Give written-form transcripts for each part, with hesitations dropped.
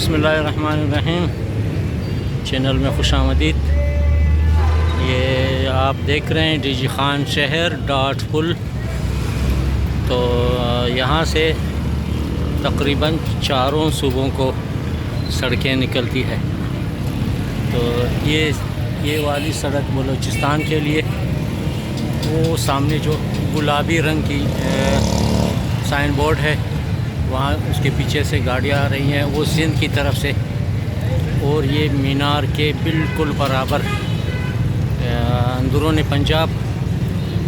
بسم اللہ الرحمن الرحیم، چینل میں خوش آمدید۔ یہ آپ دیکھ رہے ہیں ڈی جی خان شہر ڈاٹ پل۔ تو یہاں سے تقریباً چاروں صوبوں کو سڑکیں نکلتی ہے۔ تو یہ والی سڑک بلوچستان کے لیے، وہ سامنے جو گلابی رنگ کی سائن بورڈ ہے، وہاں اس کے پیچھے سے گاڑیاں آ رہی ہیں، وہ سندھ کی طرف سے، اور یہ مینار کے بالکل برابر اندرون پنجاب،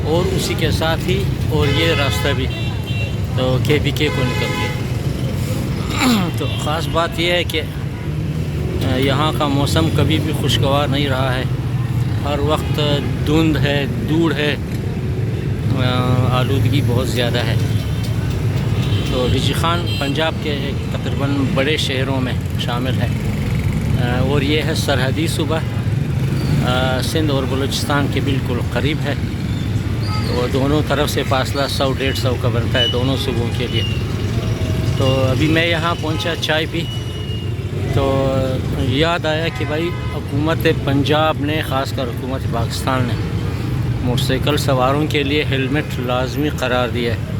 اور اسی کے ساتھ ہی اور یہ راستہ بھی تو کے بی کے کو نکلتی ہے۔ تو خاص بات یہ ہے کہ یہاں کا موسم کبھی بھی خوشگوار نہیں رہا ہے، ہر وقت دھند ہے، دھوڑ ہے، آلودگی بہت زیادہ ہے۔ تو ڈی جی خان پنجاب کے تقریباً بڑے شہروں میں شامل ہے، اور یہ ہے سرحدی صوبہ، سندھ اور بلوچستان کے بالکل قریب ہے، اور دونوں طرف سے فاصلہ 100-150 کا بنتا ہے دونوں صوبوں کے لیے۔ تو ابھی میں یہاں پہنچا، چائے پی، تو یاد آیا کہ بھائی حکومت پنجاب نے، خاص کر حکومت پاکستان نے، موٹر سائیکل سواروں کے لیے ہیلمٹ لازمی قرار دیا ہے،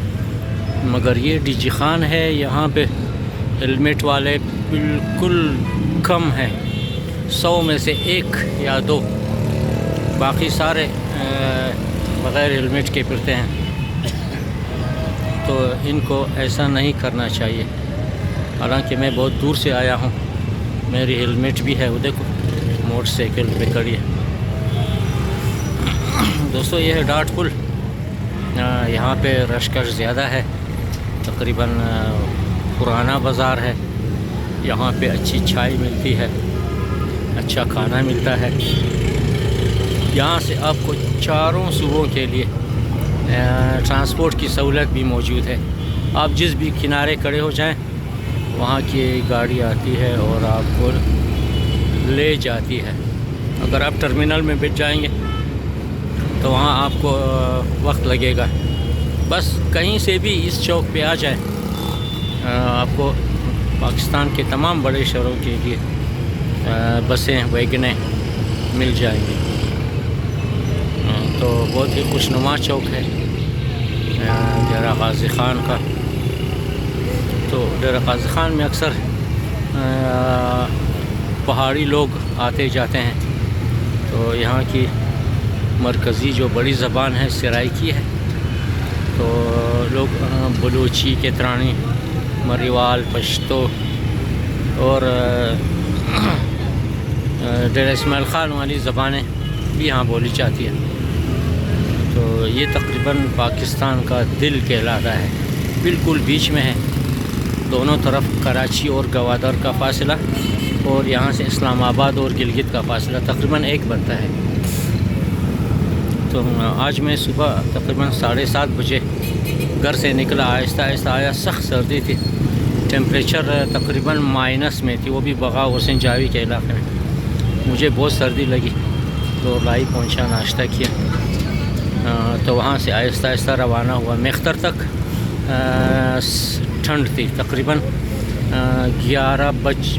مگر یہ ڈی جی خان ہے، یہاں پہ ہیلمٹ والے بالکل کم ہیں، 100 میں سے 1 یا 2، باقی سارے بغیر ہیلمٹ کے پھرتے ہیں۔ تو ان کو ایسا نہیں کرنا چاہیے، حالانکہ میں بہت دور سے آیا ہوں، میری ہیلمٹ بھی ہے، وہ دیکھو موٹر سائیکل پہ کھڑی ہے۔ دوستو یہ ہے ڈاٹ پل، یہاں پہ رش کش زیادہ ہے، تقریباً پرانا بازار ہے، یہاں پہ اچھی چائے ملتی ہے، اچھا کھانا ملتا ہے۔ یہاں سے آپ کو چاروں صوبوں کے لیے ٹرانسپورٹ کی سہولت بھی موجود ہے، آپ جس بھی کنارے کھڑے ہو جائیں، وہاں کی گاڑی آتی ہے اور آپ کو لے جاتی ہے۔ اگر آپ ٹرمینل میں بیٹھ جائیں گے تو وہاں آپ کو وقت لگے گا، بس کہیں سے بھی اس چوک پہ آ جائیں، آپ کو پاکستان کے تمام بڑے شہروں کے لیے بسیں، ویگنیں مل جائیں گی۔ تو بہت ہی خوشنما چوک ہے ڈیرہ غازی خان کا۔ تو ڈیرہ غازی خان میں اکثر پہاڑی لوگ آتے جاتے ہیں، تو یہاں کی مرکزی جو بڑی زبان ہے سرائیکی ہے، تو لوگ بلوچی، کترانی، مریوال، پشتو اور ڈیرہ اسماعیل خان والی زبانیں بھی یہاں بولی جاتی ہیں۔ تو یہ تقریباً پاکستان کا دل کہلاتا ہے، بالکل بیچ میں ہے، دونوں طرف کراچی اور گوادر کا فاصلہ، اور یہاں سے اسلام آباد اور گلگت کا فاصلہ تقریباً 1 بنتا ہے۔ تو آج میں صبح تقریباً 7:30 بجے گھر سے نکلا، آہستہ آہستہ آیا، سخت سردی تھی، ٹیمپریچر تقریباً مائنس میں تھی، وہ بھی بغاؤ حسین جاوی کے علاقے میں۔ مجھے بہت سردی لگی، تو لائی پہنچا، ناشتہ کیا، تو وہاں سے آہستہ آہستہ روانہ ہوا۔ میختر تک ٹھنڈ تھی، تقریباً 11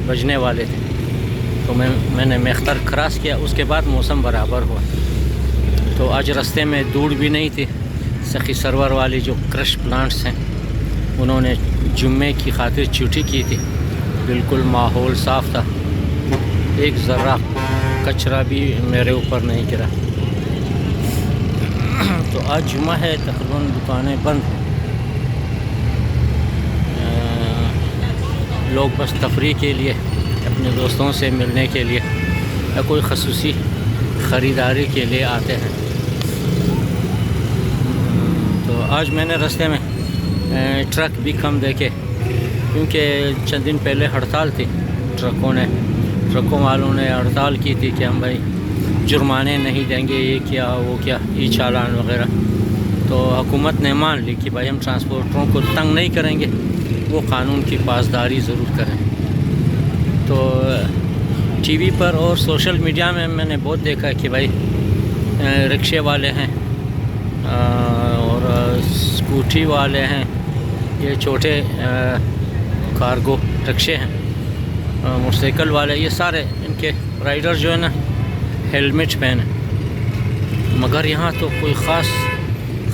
بجنے والے تھے، تو میں نے میختر کراس کیا، اس کے بعد موسم برابر ہوا۔ تو آج رستے میں دھوڑ بھی نہیں تھی، سخی سرور والی جو کرش پلانٹس ہیں، انہوں نے جمعے کی خاطر چھٹی کی تھی، بالکل ماحول صاف تھا، ایک ذرہ کچرا بھی میرے اوپر نہیں گرا۔ تو آج جمعہ ہے، تقریباً دکانیں بند ہیں، لوگ بس تفریح کے لیے، اپنے دوستوں سے ملنے کے لیے، یا کوئی خصوصی خریداری کے لیے آتے ہیں۔ تو آج میں نے راستے میں ٹرک بھی کم دیکھے، کیونکہ چند دن پہلے ہڑتال تھی، ٹرکوں والوں نے ہڑتال کی تھی کہ ہم بھائی جرمانے نہیں دیں گے، یہ کیا وہ کیا، ای چالان وغیرہ۔ تو حکومت نے مان لی کہ بھائی ہم ٹرانسپورٹروں کو تنگ نہیں کریں گے، وہ قانون کی پاسداری ضرور کریں۔ تو ٹی وی پر اور سوشل میڈیا میں نے بہت دیکھا کہ بھائی رکشے والے ہیں اور اسکوٹی والے ہیں، یہ چھوٹے کارگو رکشے ہیں، موٹر سائیکل والے، یہ سارے ان کے رائڈر جو ہے نا ہیلمٹ پہنے، مگر یہاں تو کوئی خاص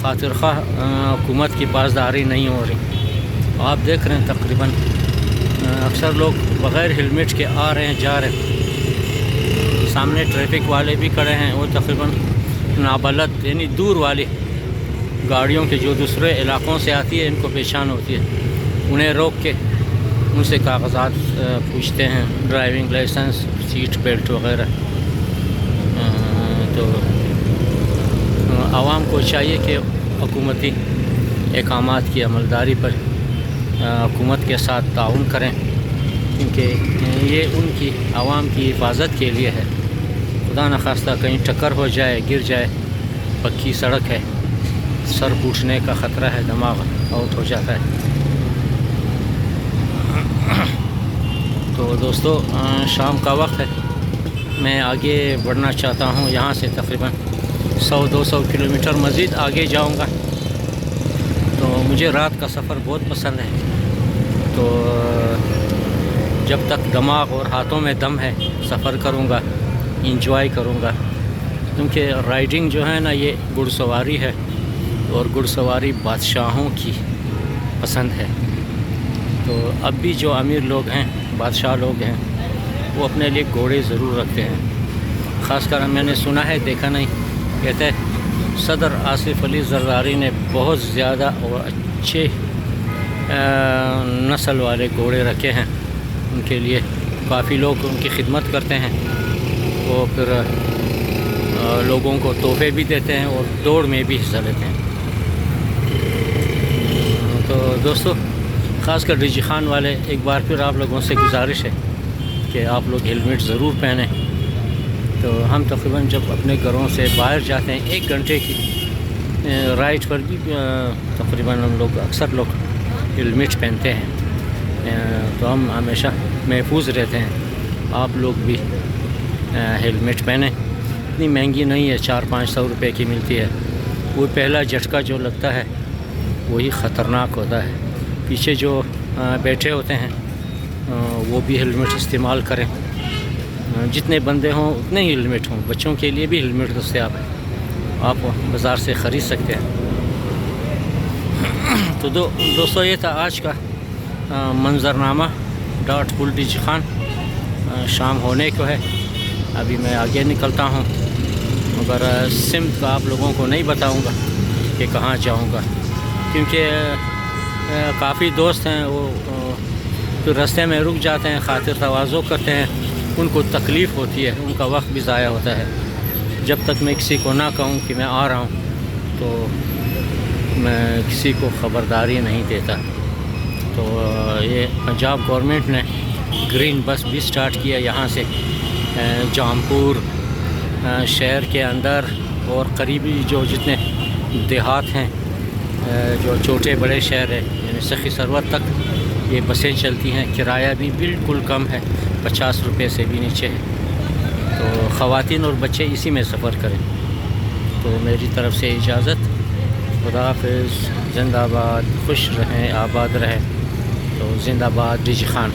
خاطر خواہ حکومت کی پاسداری نہیں ہو رہی۔ آپ دیکھ رہے ہیں تقریباً اکثر لوگ بغیر ہیلمٹ کے آ رہے ہیں جا رہے ہیں، سامنے ٹریفک والے بھی کھڑے ہیں، وہ تقریباً نابلد یعنی دور والی گاڑیوں کے جو دوسرے علاقوں سے آتی ہے ان کو پہچان ہوتی ہے، انہیں روک کے ان سے کاغذات پوچھتے ہیں، ڈرائیونگ لائسنس، سیٹ بیلٹ وغیرہ۔ تو عوام کو چاہیے کہ حکومتی احکامات کی عملداری پر حکومت کے ساتھ تعاون کریں، کیونکہ یہ ان کی عوام کی حفاظت کے لیے ہے۔ خدا نخواستہ کہیں ٹکر ہو جائے، گر جائے، پکی سڑک ہے، سر پھوٹنے کا خطرہ ہے، دماغ آؤٹ ہو جاتا ہے۔ تو دوستو شام کا وقت ہے، میں آگے بڑھنا چاہتا ہوں، یہاں سے تقریباً 100-200 کلومیٹر مزید آگے جاؤں گا۔ تو مجھے رات کا سفر بہت پسند ہے، تو جب تک دماغ اور ہاتھوں میں دم ہے سفر کروں گا، انجوائے کروں گا، کیونکہ رائڈنگ جو ہے نا یہ گھڑ سواری ہے، اور گھڑ سواری بادشاہوں کی پسند ہے۔ تو اب بھی جو امیر لوگ ہیں، بادشاہ لوگ ہیں، وہ اپنے لیے گھوڑے ضرور رکھتے ہیں۔ خاص کر میں نے سنا ہے، دیکھا نہیں، کہتے ہیں صدر آصف علی زرداری نے بہت زیادہ اور اچھے نسل والے گھوڑے رکھے ہیں، ان کے لیے کافی لوگ ان کی خدمت کرتے ہیں، وہ پھر لوگوں کو تحفے بھی دیتے ہیں اور دوڑ میں بھی حصہ لیتے ہیں۔ تو دوستو خاص کر ڈیجی خان والے، ایک بار پھر آپ لوگوں سے گزارش ہے کہ آپ لوگ ہیلمٹ ضرور پہنیں۔ تو ہم تقریباً جب اپنے گھروں سے باہر جاتے ہیں 1 گھنٹے کی رائڈ پر بھی تقریباً ہم لوگ اکثر لوگ ہیلمٹ پہنتے ہیں، تو ہم ہمیشہ محفوظ رہتے ہیں۔ آپ لوگ بھی ہیلمٹ پہنیں، اتنی مہنگی نہیں ہے، 400-500 روپے کی ملتی ہے۔ وہ پہلا جھٹکا جو لگتا ہے وہی خطرناک ہوتا ہے۔ پیچھے جو بیٹھے ہوتے ہیں وہ بھی ہیلمٹ استعمال کریں، جتنے بندے ہوں اتنے ہی ہیلمٹ ہوں، بچوں کے لیے بھی ہیلمٹ دستیاب ہے، آپ بازار سے خرید سکتے ہیں۔ تو دوستو یہ تھا آج کا منظرنامہ ڈاٹ پل ڈیجی خان۔ شام ہونے کو ہے، ابھی میں آگے نکلتا ہوں، مگر سمت کا آپ لوگوں کو نہیں بتاؤں گا کہ کہاں جاؤں گا، کیونکہ کافی دوست ہیں، وہ پھر راستے میں رک جاتے ہیں، خاطر تواضع کرتے ہیں، ان کو تکلیف ہوتی ہے، ان کا وقت بھی ضائع ہوتا ہے۔ جب تک میں کسی کو نہ کہوں کہ میں آ رہا ہوں تو میں کسی کو خبرداری نہیں دیتا۔ تو یہ پنجاب گورنمنٹ نے گرین بس بھی سٹارٹ کیا یہاں سے جامپور شہر کے اندر اور قریبی جو جتنے دیہات ہیں، جو چھوٹے بڑے شہر ہیں، یعنی سخی سرور تک یہ بسیں چلتی ہیں۔ کرایہ بھی بالکل کم ہے، 50 روپے سے بھی نیچے ہے، تو خواتین اور بچے اسی میں سفر کریں۔ تو میری طرف سے اجازت، خدا حافظ، زندہ باد، خوش رہیں، آباد رہیں۔ تو زندہ باد ڈیجی خان۔